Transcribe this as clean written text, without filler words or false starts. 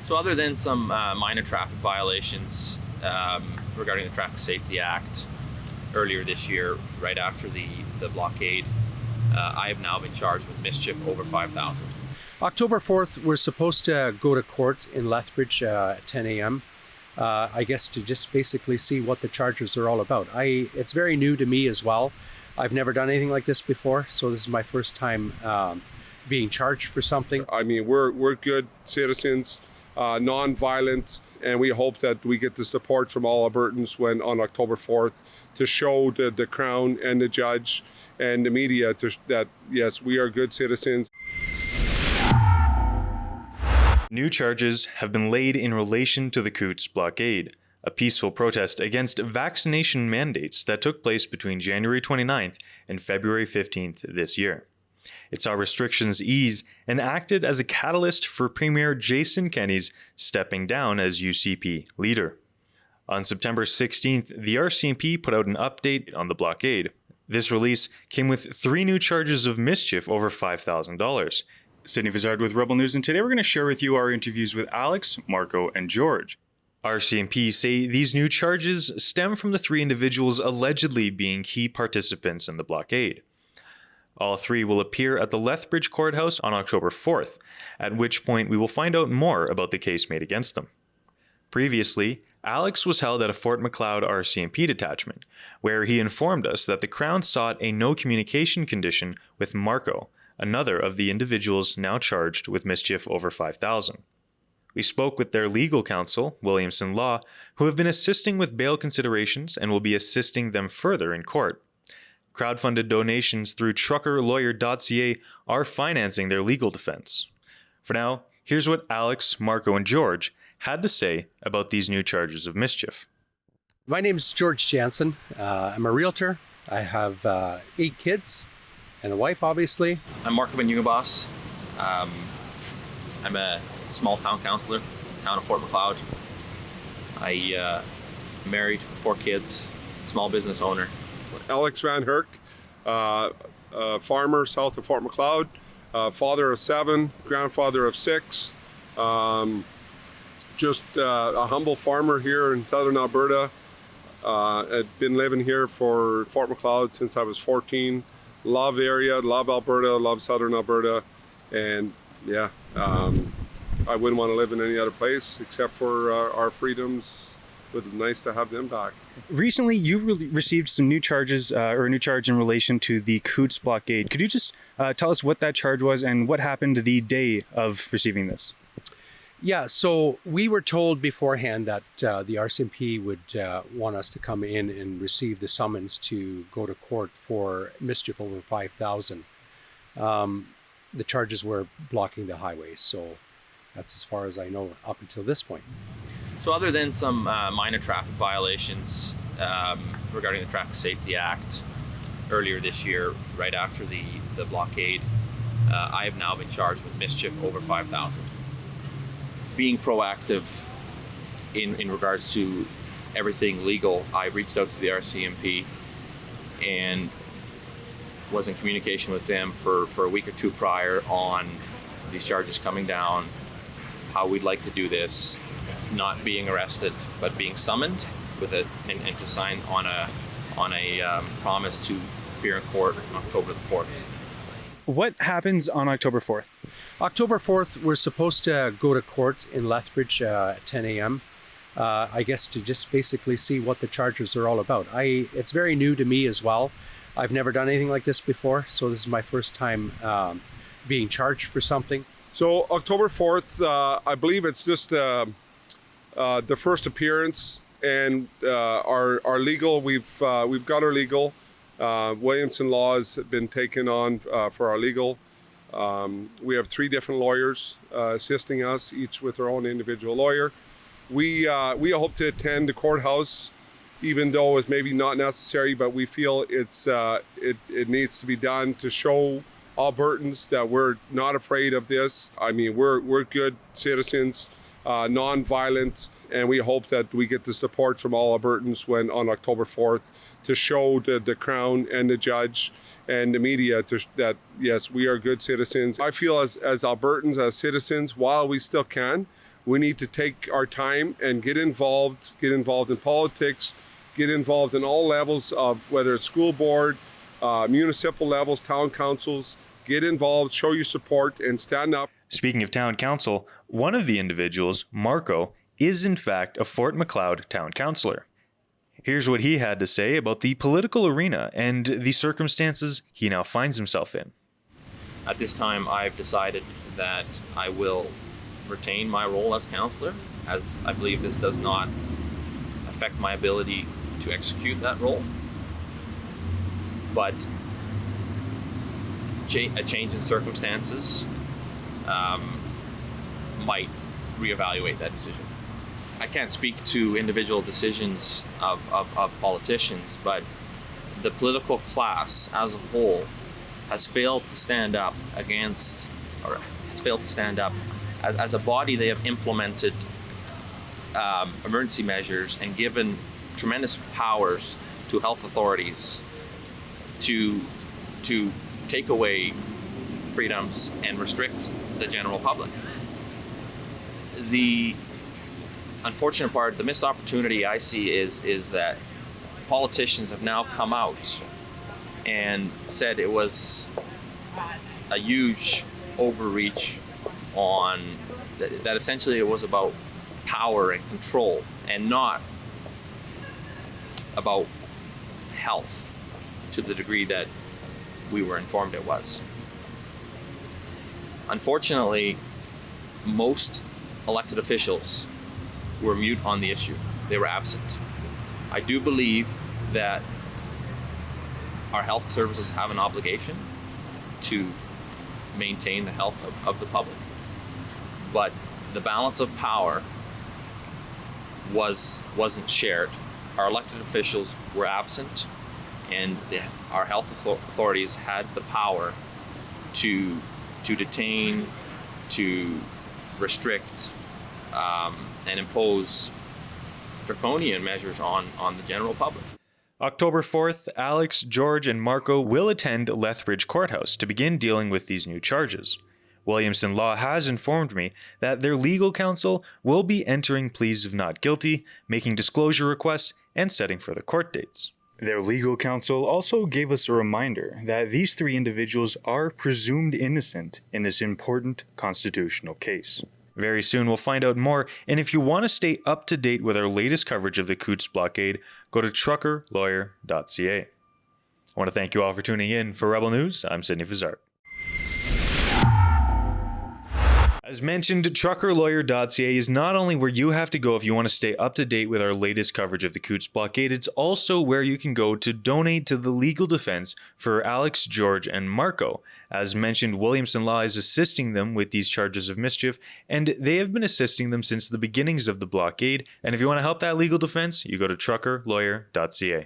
So other than some minor traffic violations regarding the Traffic Safety Act earlier this year, right after the blockade, I have now been charged with mischief over $5,000. October 4th, we're supposed to go to court in Lethbridge at 10 a.m. I guess to just basically see what the charges are all about. It's very new to me as well. I've never done anything like this before, so this is my first time being charged for something. I mean, we're good citizens, non-violent, and we hope that we get the support from all Albertans when on October 4th to show the Crown and the judge and the media that yes, we are good citizens. New charges have been laid in relation to the Coutts blockade, a peaceful protest against vaccination mandates that took place between January 29th and February 15th this year. It saw restrictions ease and acted as a catalyst for Premier Jason Kenney's stepping down as UCP leader. On September 16th, the RCMP put out an update on the blockade. This release came with 3 new charges of mischief over $5,000. Sydney Vizard with Rebel News, and today we're going to share with you our interviews with Alex, Marco, and George. RCMP say these new charges stem from the 3 individuals allegedly being key participants in the blockade. All 3 will appear at the Lethbridge Courthouse on October 4th, at which point we will find out more about the case made against them. Previously, Alex was held at a Fort Macleod RCMP detachment, where he informed us that the Crown sought a no communication condition with Marco, another of the individuals now charged with mischief over $5,000. We spoke with their legal counsel, Williamson Law, who have been assisting with bail considerations and will be assisting them further in court. Crowdfunded donations through truckerlawyer.ca are financing their legal defense. For now, here's what Alex, Marco, and George had to say about these new charges of mischief. My name is George Jansen. I'm a realtor. I have 8 kids and a wife, obviously. I'm Marco Van Jungenbos. I'm a small town councillor, town of Fort Macleod. I married, 4 kids, small business owner. Alex Van Herk, farmer south of Fort Macleod, father of 7, grandfather of 6, just a humble farmer here in southern Alberta. I've been living here for Fort Macleod since I was 14. Love the area, love Alberta, love southern Alberta, and yeah, I wouldn't want to live in any other place except for our freedoms. It would be nice to have them back. Recently, you received some new charges, or a new charge in relation to the Coutts blockade. Could you just tell us what that charge was and what happened the day of receiving this? Yeah, so we were told beforehand that the RCMP would want us to come in and receive the summons to go to court for mischief over $5,000. The charges were blocking the highway, so that's as far as I know up until this point. So other than some minor traffic violations regarding the Traffic Safety Act earlier this year, right after the blockade, I have now been charged with mischief over $5,000. Being proactive in regards to everything legal, I reached out to the RCMP and was in communication with them for a week or 2 prior on these charges coming down, how we'd like to do this, not being arrested but being summoned with it, and to sign on a promise to appear in court on October the 4th. What happens on October 4th? October 4th, we're supposed to go to court in Lethbridge at 10 a.m. I guess to just basically see what the charges are all about. It's very new to me as well. I've never done anything like this before, so this is my first time being charged for something. So October 4th, I believe it's just the first appearance, and our legal, we've got our legal. Williamson Law has been taken on for our legal. We have 3 different lawyers assisting us, each with their own individual lawyer. We hope to attend the courthouse, even though it's maybe not necessary, but we feel it needs to be done to show Albertans that we're not afraid of this. I mean, we're good citizens, non-violent, and we hope that we get the support from all Albertans when on October 4th to show the Crown and the judge and the media that yes, we are good citizens. I feel as Albertans, as citizens, while we still can, We need to take our time and get involved in politics, get involved in all levels of whether it's school board, municipal levels, town councils. Get involved, show your support, and stand up. Speaking of town council, one of the individuals, Marco, is in fact a Fort Macleod town councillor. Here's what he had to say about the political arena and the circumstances he now finds himself in. At this time, I've decided that I will retain my role as councillor, as I believe this does not affect my ability to execute that role. But a change in circumstances might reevaluate that decision. I can't speak to individual decisions of politicians, but the political class as a whole has failed to stand up against, or has failed to stand up as a body. They have implemented emergency measures and given tremendous powers to health authorities to take away freedoms and restrict the general public. The unfortunate part, the missed opportunity I see is that politicians have now come out and said it was a huge overreach on that essentially it was about power and control and not about health to the degree that we were informed it was. Unfortunately, most elected officials were mute on the issue. They were absent. I do believe that our health services have an obligation to maintain the health of the public. But the balance of power wasn't shared. Our elected officials were absent, and our health authorities had the power to detain, to restrict, and impose draconian measures on the general public. October 4th, Alex, George, and Marco will attend Lethbridge Courthouse to begin dealing with these new charges. Williamson Law has informed me that their legal counsel will be entering pleas of not guilty, making disclosure requests, and setting for the court dates. Their legal counsel also gave us a reminder that these three individuals are presumed innocent in this important constitutional case. Very soon we'll find out more, and if you want to stay up to date with our latest coverage of the Coutts blockade, go to truckerlawyer.ca. I want to thank you all for tuning in. For Rebel News, I'm Sidney Fazard. As mentioned, truckerlawyer.ca is not only where you have to go if you want to stay up to date with our latest coverage of the Coutts blockade, it's also where you can go to donate to the legal defense for Alex, George, and Marco. As mentioned, Williamson Law is assisting them with these charges of mischief, and they have been assisting them since the beginnings of the blockade. And if you want to help that legal defense, you go to truckerlawyer.ca.